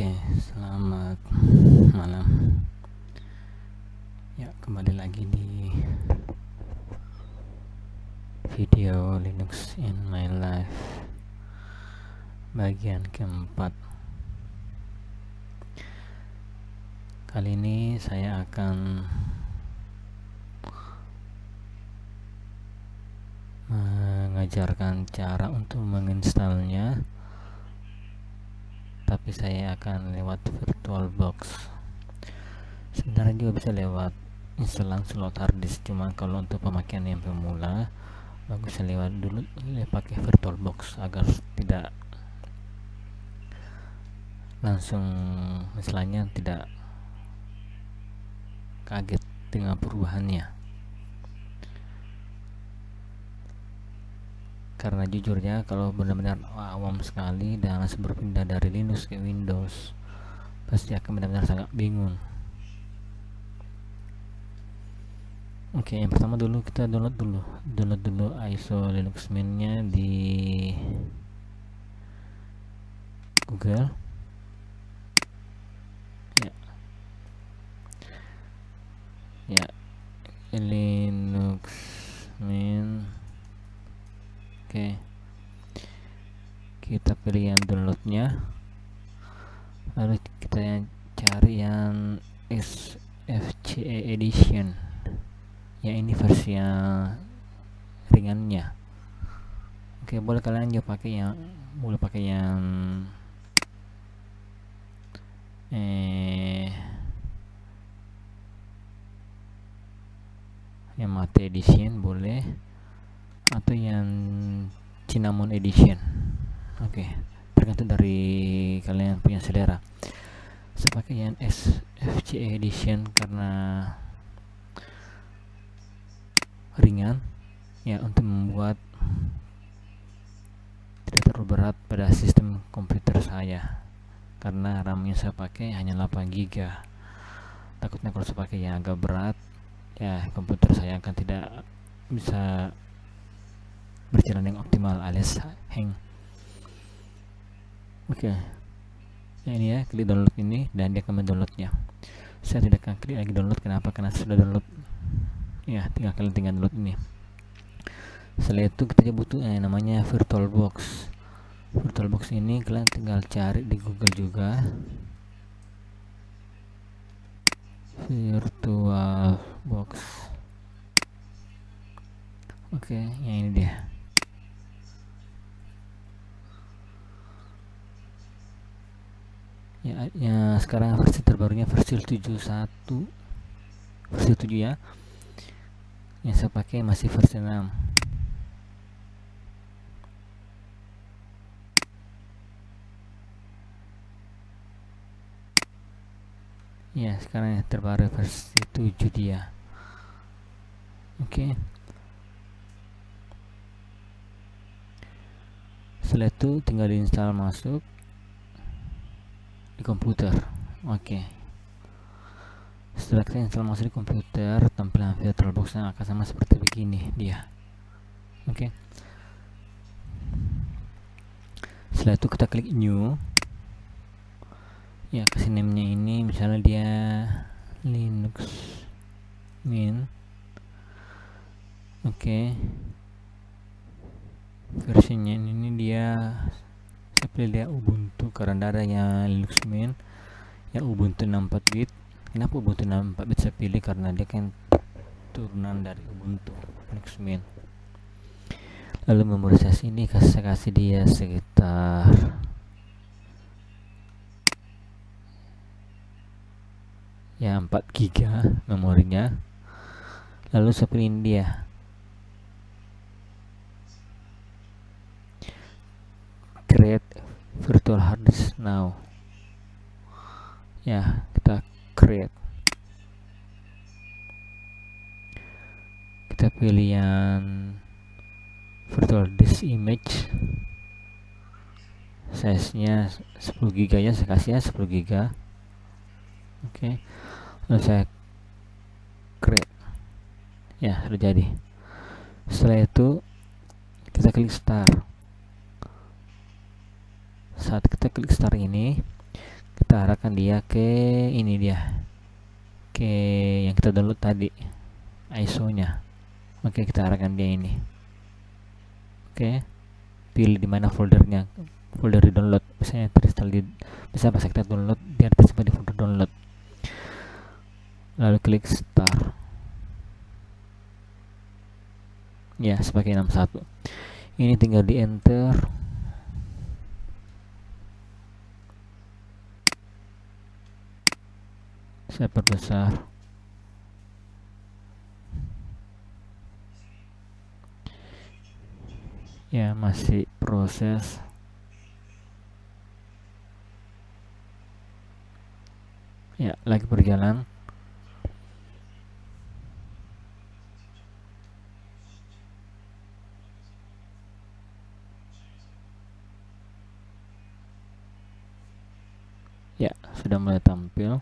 Oke, selamat malam. Ya, kembali lagi di video Linux in my life bagian keempat. Kali ini saya akan mengajarkan cara untuk menginstalnya, tapi saya akan lewat VirtualBox. Sebenarnya juga bisa lewat installan slot hard disk, cuma kalau untuk pemakaian yang pemula bagusnya lewat dulu pakai VirtualBox agar tidak langsung, misalnya tidak kaget dengan perubahannya. Karena jujurnya kalau benar-benar awam sekali dan langsung berpindah dari Linux ke Windows, pasti akan benar-benar sangat bingung. Oke, yang pertama dulu kita download dulu ISO Linux Mint-nya di Google. Ya, Linux Mint. Oke, kita pilih yang downloadnya, lalu kita cari yang SFCE edition, ya ini versi yang ringannya. Oke, boleh kalian juga pakai yang yang Mate edition boleh, atau yang Cinnamon edition. Oke, tergantung dari kalian punya selera. Saya pakai yang SFCE edition karena ringan ya, untuk membuat tidak terlalu berat pada sistem komputer saya, karena RAM yang saya pakai hanya 8 GB. Takutnya kalau saya pakai yang agak berat, ya komputer saya akan tidak bisa berjalan yang optimal alias hang. Oke, ya ini ya, klik download ini dan dia akan mendownloadnya. Saya tidak akan klik lagi download. Kenapa? Karena sudah download. Ya, kalian tinggal download ini. Setelah itu kita butuh namanya VirtualBox. VirtualBox ini kalian tinggal cari di Google juga, VirtualBox. Oke, yang ini dia. Ya, sekarang versi terbarunya versi 71, versi 7 ya. Yang saya pakai masih versi 6. Ya, sekarang yang terbaru versi 7 dia. Oke. Setelah itu tinggal diinstal masuk di komputer. Oke. Setelah kita install masuk di komputer, tampilan VirtualBox akan sama seperti begini dia. Oke. Setelah itu kita klik new. Ya, kasih name-nya ini misalnya dia Linux Mint. Oke. Versinya ini dia, saya pilih dia Ubuntu karena ada yang Linux Mint ya, Ubuntu 64 bit. Kenapa Ubuntu 64 bit saya pilih? Karena dia kan turunan dari Ubuntu Linux Mint. Lalu memorisasi ini saya kasih dia sekitar ya 4 GB memorinya. Lalu saya pilih dia create virtual hard disk now. Ya, kita create. Kita pilih yang virtual disk image, size nya 10 GB ya, saya kasih ya 10 GB. Oke, lalu saya create. Ya, sudah jadi. Setelah itu kita klik start. Saat kita klik start ini, kita arahkan dia ke ini dia, ke yang kita download tadi, ISO nya. Oke, kita arahkan dia ini. Oke, pilih di mana foldernya, folder di download, misalnya terinstall di, bisa pas kita download dia tersimpan di folder download, lalu klik start ya sebagai 61. Ini tinggal di enter, saya perbesar. Ya, masih proses. Ya, lagi berjalan. Ya, sudah mulai tampil.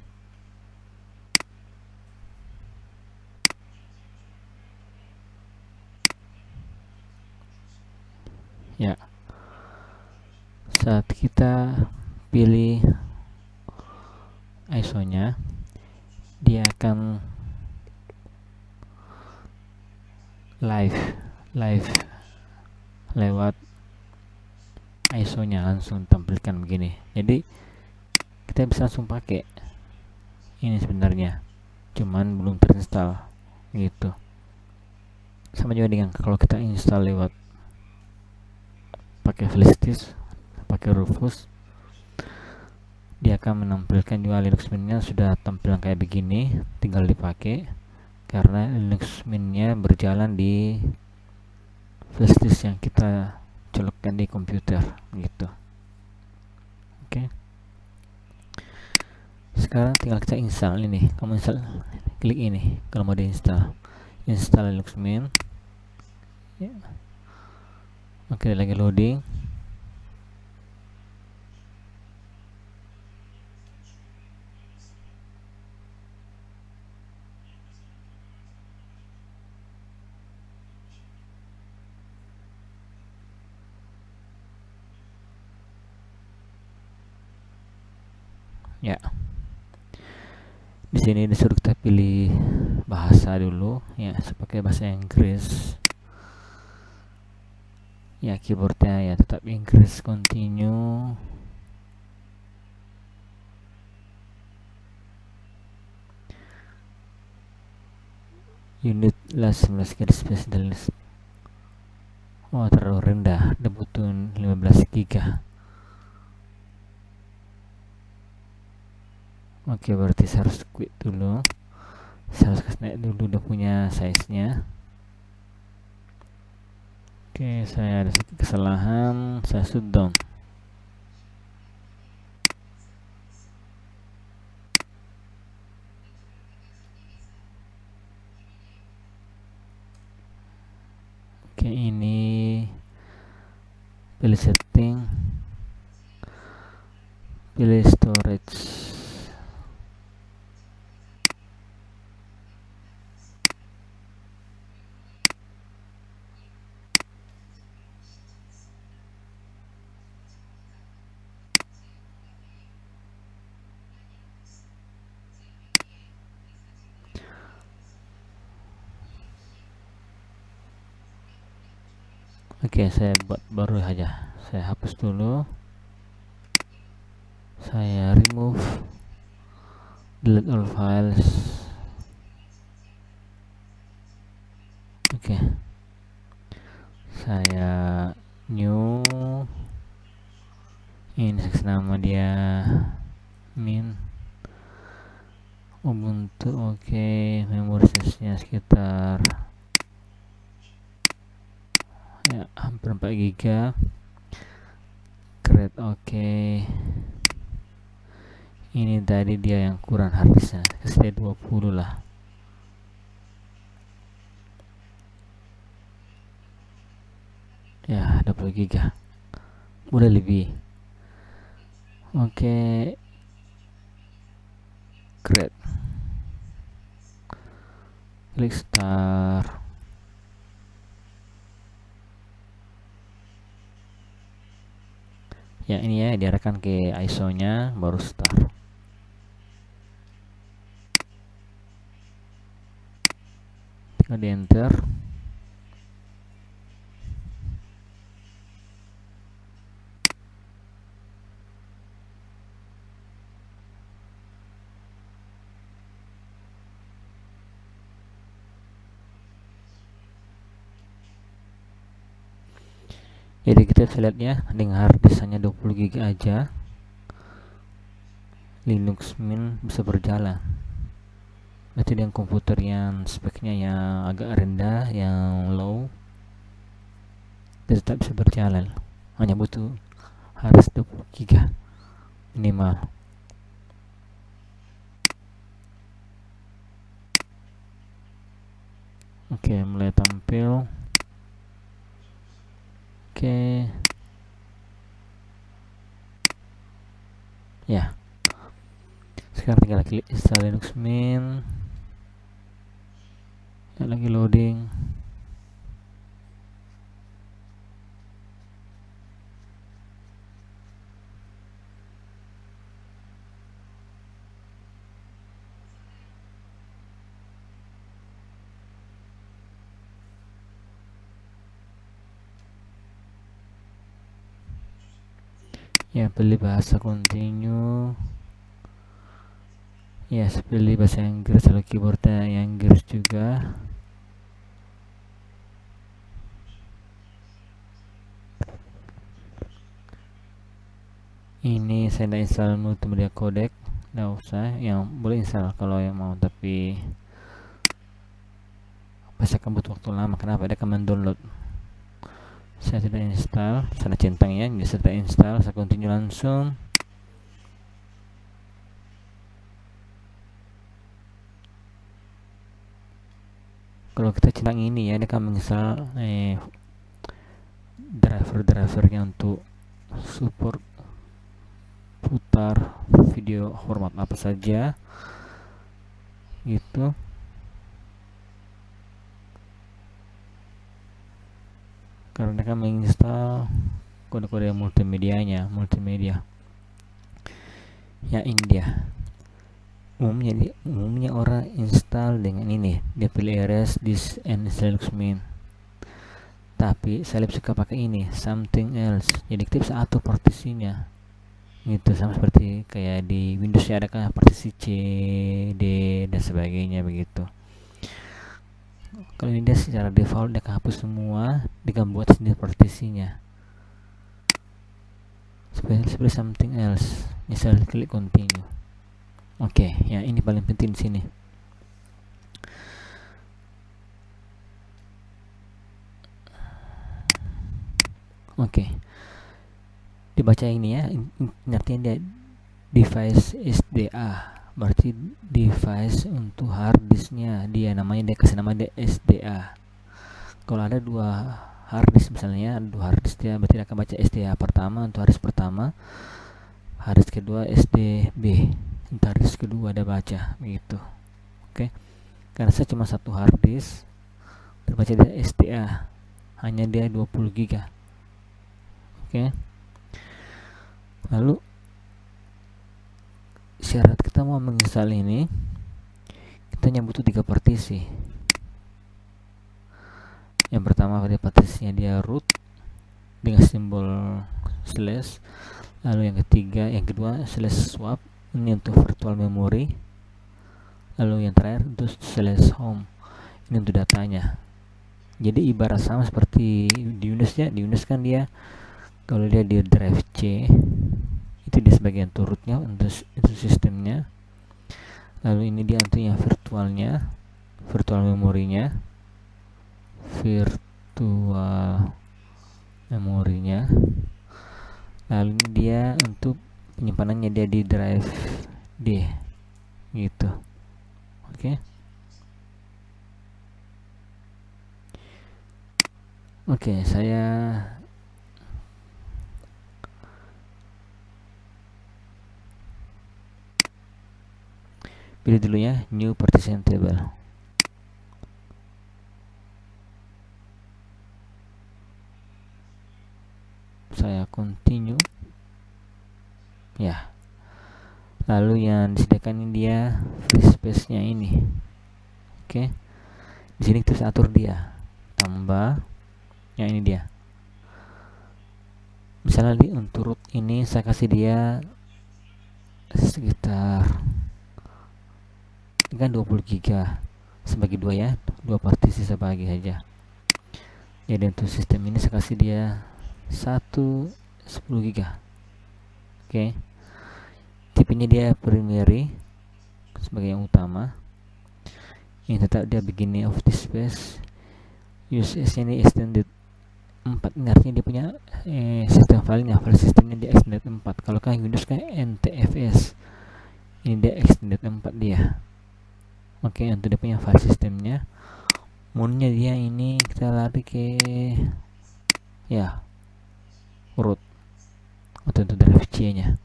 Ya, saat kita pilih ISO nya, dia akan live lewat ISO nya, langsung tampilkan begini. Jadi kita bisa langsung pakai ini sebenarnya, cuman belum terinstall gitu. Sama juga dengan kalau kita install lewat pakai flash disk, pakai Rufus, dia akan menampilkan juga Linux Mint-nya sudah tampilan kayak begini, tinggal dipakai karena Linux Mint-nya berjalan di flash disk yang kita colokkan di komputer gitu. Oke, sekarang tinggal kita install ini. Kamu install, klik ini kalau mau diinstal, install Linux Mint ya. Oke, lagi loading. Ya, di sini disuruh kita pilih bahasa dulu ya, sebagai bahasa Inggris ya, keyboardnya ya tetap Inggris, continue. Unit last 11 garis dan terlalu rendah, butuh 15 giga. Oke, berarti saya harus quit dulu, saya harus naik dulu, udah punya size nya. Oke, saya ada sedikit kesalahan, saya shutdown. Oke, ini pilih setting, pilih storage. Oke, saya buat baru aja, saya hapus dulu, saya remove, delete all files. Oke, saya new, ini nama dia min Ubuntu. Oke, memori size-nya sekitar ya hampir 4 giga. Create. Oke, ini tadi dia yang kurang harddisknya, kasih 20 lah. Ya, 20 giga boleh lebih. Oke, create, klik start. Ya, ini ya diarahkan ke ISO nya, baru start. di enter. Jadi kita bisa lihat ya, dengan harddisk hanya 20 GB aja Linux Mint bisa berjalan. Berarti dengan komputer yang speknya yang agak rendah, yang low, tetap bisa berjalan. Hanya butuh harus 20 GB minimal. Oke, mulai tampil. Oke. Ya. Sekarang tinggal klik install Linux Mint. Ya, lagi loading. Ya, pilih bahasa continue. Ya, pilih bahasa Inggris, kalau keyboardnya yang Inggris juga. Ini saya tidak install multimedia codec, nggak usah. Yang boleh install kalau yang mau, tapi pasti akan butuh waktu lama. Kenapa? Dia akan mendownload. Saya tidak install, sana centang ya. Jadi saya tidak install, saya continue langsung. Kalau kita centang ini ya, dia akan menginstal driver-drivernya untuk support putar video format apa saja gitu. Karena kan menginstal kode-kode multimedia ya. Ini dia umumnya orang install dengan ini, dia pilih rs disk and Linux Mint. Tapi saya lebih suka pakai ini, something else. Jadi kita bisa atur partisinya gitu, sama seperti kayak di Windows ya, ada kan partisi C, D dan sebagainya begitu. Kalau ini dia secara default dia akan hapus semua, dia akan buat sendiri partisinya seperti something else. Misal klik continue. Oke, ya ini paling penting di sini. Oke, dibaca ini ya, artinya dia device SDA, berarti device untuk harddisknya dia, namanya dia kasih nama dia SDA. Kalau ada dua harddisk misalnya, dua harddisk dia berarti akan baca SDA pertama untuk harddisk pertama, harddisk kedua SDB untuk harddisk kedua ada baca begitu. Oke, karena saya cuma satu harddisk terbaca dia SDA, hanya dia 20 GB. Oke, lalu syarat kita mau menginstal ini, kita hanya butuh 3 partisi. Yang pertama pada partisinya dia root dengan simbol slash, lalu yang kedua slash swap, ini untuk virtual memory, lalu yang terakhir untuk slash home, ini untuk datanya. Jadi ibarat sama seperti di Windows ya, di Windows kan dia kalau dia di drive C itu dia sebagian turutnya untuk itu sistemnya. Lalu ini dia untuk yang virtualnya, virtual memorinya, lalu ini dia untuk penyimpanannya dia di drive D gitu. Oke. Oke, saya pilih dulu ya new partition table. Saya continue ya. Lalu yang disediakan ini dia free space nya ini. Oke, Di sini kita bisa atur dia, tambah yang ini dia. Misalnya untuk root ini saya kasih dia sekitar kan 20 giga, sebagai dua ya, dua partisi saya bagi saja. Jadi untuk sistem ini saya kasih dia 10 giga. Oke. Tipenya dia primary sebagai yang utama. Ini tetap dia beginning of this space. Use ini extended 4, ini artinya dia punya sistem filenya, file sistemnya dia extended 4. Kalau kan Windows kan NTFS, ini dia extended 4 dia. Oke, untuk dia punya file sistemnya, mode-nya dia ini kita lari ke ya root atau untuk drive C nya,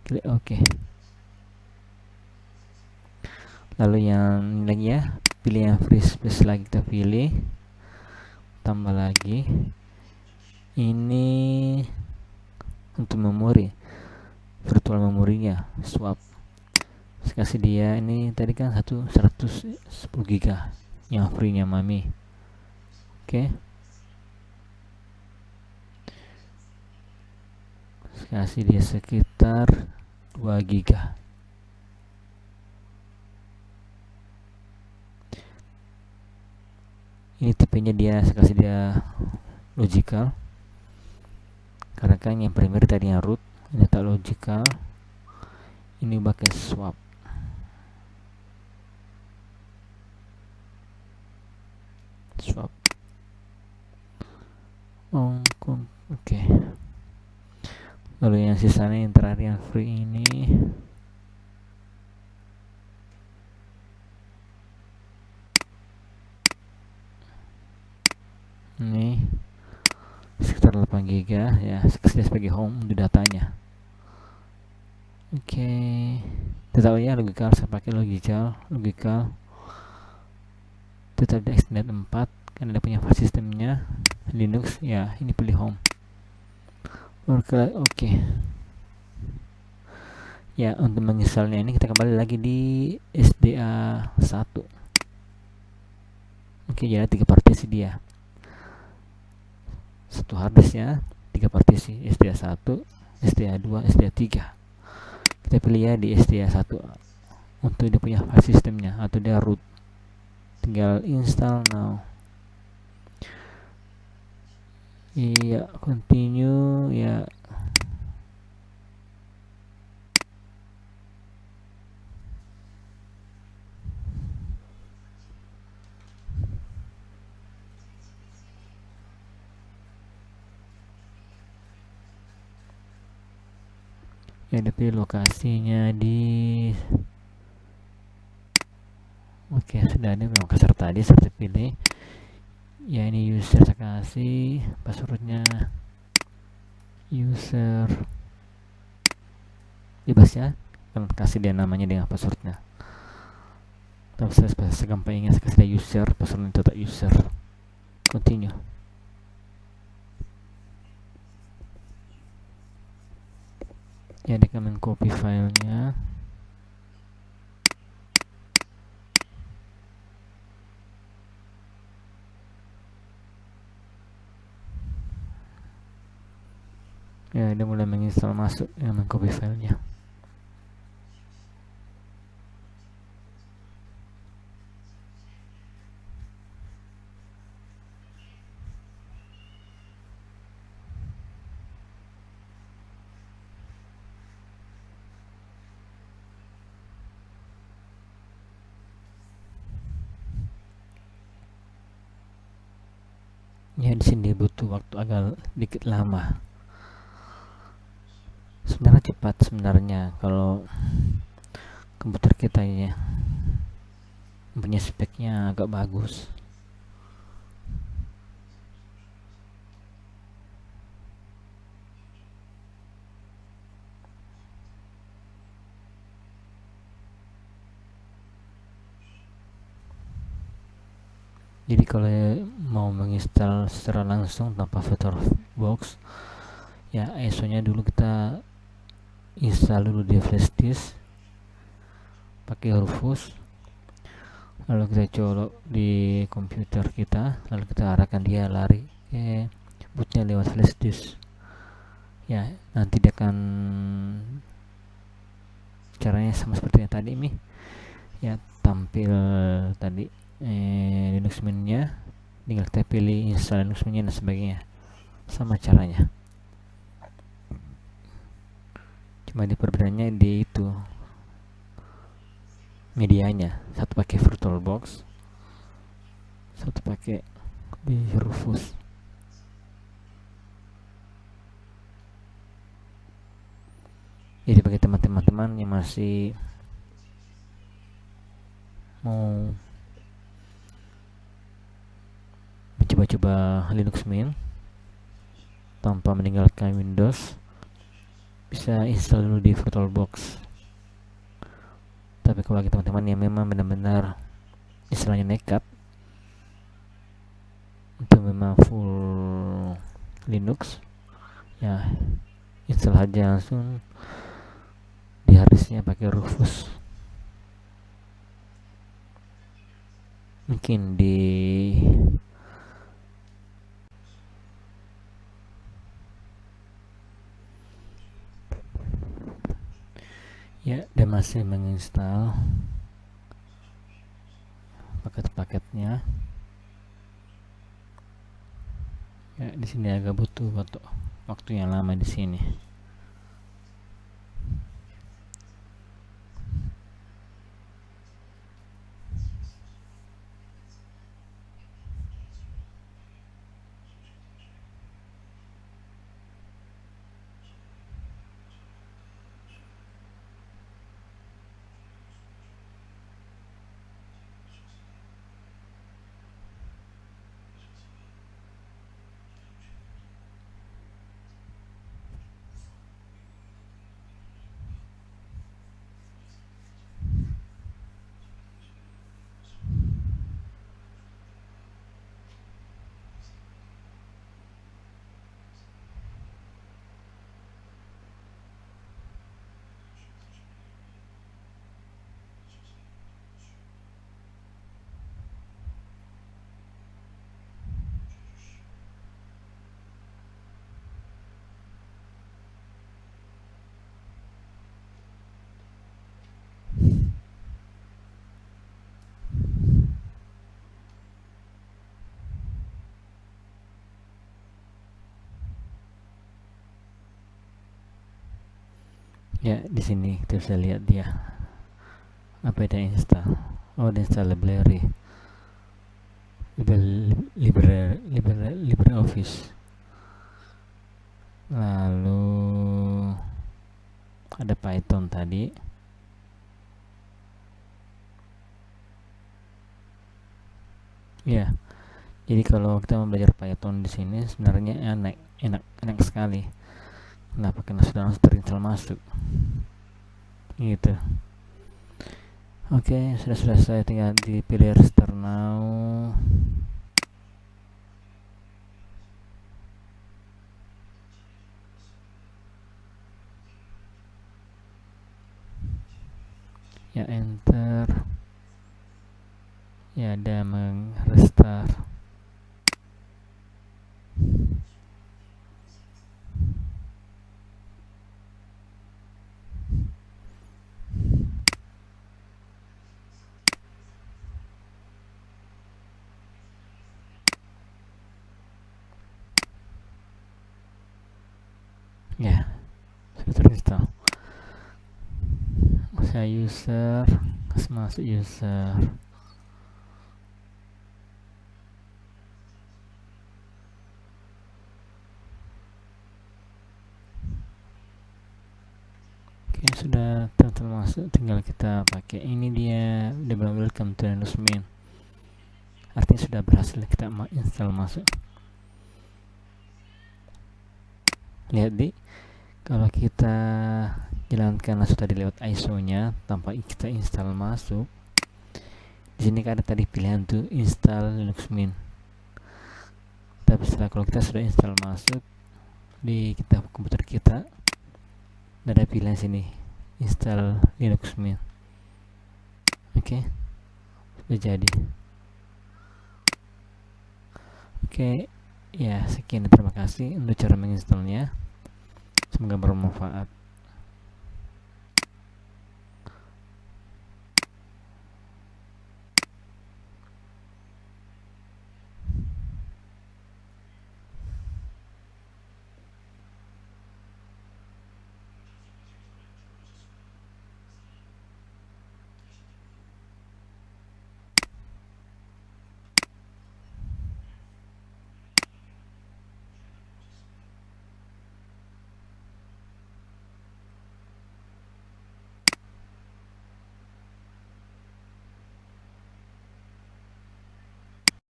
klik OK. Lalu yang lagi ya, pilih yang free space lagi, kita pilih, tambah lagi ini untuk memori, virtual memorinya swap. Saya kasih dia ini tadi kan 110 giga yang free nya Mami. Oke. Saya kasih dia sekitar 2 giga. Ini tipenya dia, saya kasih dia logical, karena kan yang primary tadi yang root, ini tak logical, ini pakai swap. Oke. Lalu yang sisanya yang terakhir yang free ini sekitar 8 giga ya, sebagai home untuk datanya. Oke. Tetap ya logical, saya pakai logical tetap di extended 4 karena ada punya file sistemnya Linux ya, ini pilih home. Oke. Ya, untuk menginstalnya ini kita kembali lagi di SDA 1. Oke, jadi 3 partisi dia, satu harddisk ya, 3 partisi, SDA 1, SDA 2, SDA 3. Kita pilih ya di SDA 1 untuk dia punya file sistemnya atau dia root, tinggal install now. Iya, continue ya. Ya, tapi lokasinya di oke, sudah ada memang kasar tadi saya pilih ya, ini user saya kasih passwordnya user bebas ya, kan kasih dia namanya dengan passwordnya, tapi saya segampangnya saya kasih dia user, passwordnya tetap user. Continue. Ya, dia akan copy filenya. Ya, dia mulai menginstal, masuk ya, mengcopy filenya. Ya, di sini butuh waktu agak dikit lama. Sebenarnya cepat sebenarnya kalau komputer kita ya punya speknya agak bagus. Jadi kalau mau menginstal secara langsung tanpa VirtualBox ya, ISO nya dulu kita install dulu di flash disk pakai huruf lalu kita colok di komputer kita, lalu kita arahkan dia lari ke bootnya lewat flash disk. Ya, nanti dia akan caranya sama seperti yang tadi nih. Ya, tampil tadi Linux Mint-nya, tinggal kita pilih install Linux Mint-nya dan sebagainya. Sama caranya. Cuma di perbedaannya di itu medianya, satu pakai VirtualBox, satu pakai di Rufus. Jadi bagi teman-teman yang masih mau mencoba-coba Linux Mint tanpa meninggalkan Windows, bisa install dulu di VirtualBox. Tapi kalau bagi teman-teman yang memang benar-benar istilahnya nekat untuk memang full Linux, ya install aja langsung di harddisknya pakai Rufus. Mungkin di ya, dan masih menginstal paket-paketnya. Ya, di sini agak butuh waktu yang lama di sini. Ya, di sini kita bisa lihat dia apa yang install. Oh, dia install LibreOffice. Lalu ada Python tadi. Ya, jadi kalau kita mau belajar Python di sini sebenarnya enak sekali. Kenapa? Karena sudah langsung terinstall masuk. Gitu. Oke, sudah selesai, tinggal dipilih restart now. Ya, enter. Ya, ada restart. Ya, sudah terinstall. Saya user, masuk user. Oke, sudah terinstall masuk, tinggal kita pakai ini, dia udah bilang welcome to Linux Mint. Artinya sudah berhasil kita install masuk. Lihat kalau kita jalankan langsung tadi lewat ISO-nya tanpa kita install masuk, di sini kan ada tadi pilihan tuh install Linux Mint. Tapi setelah kalau kita sudah install masuk di komputer kita, ada pilihan sini install Linux Mint. Oke, udah jadi. Oke, ya sekian, terima kasih untuk cara menginstalnya, semoga bermanfaat.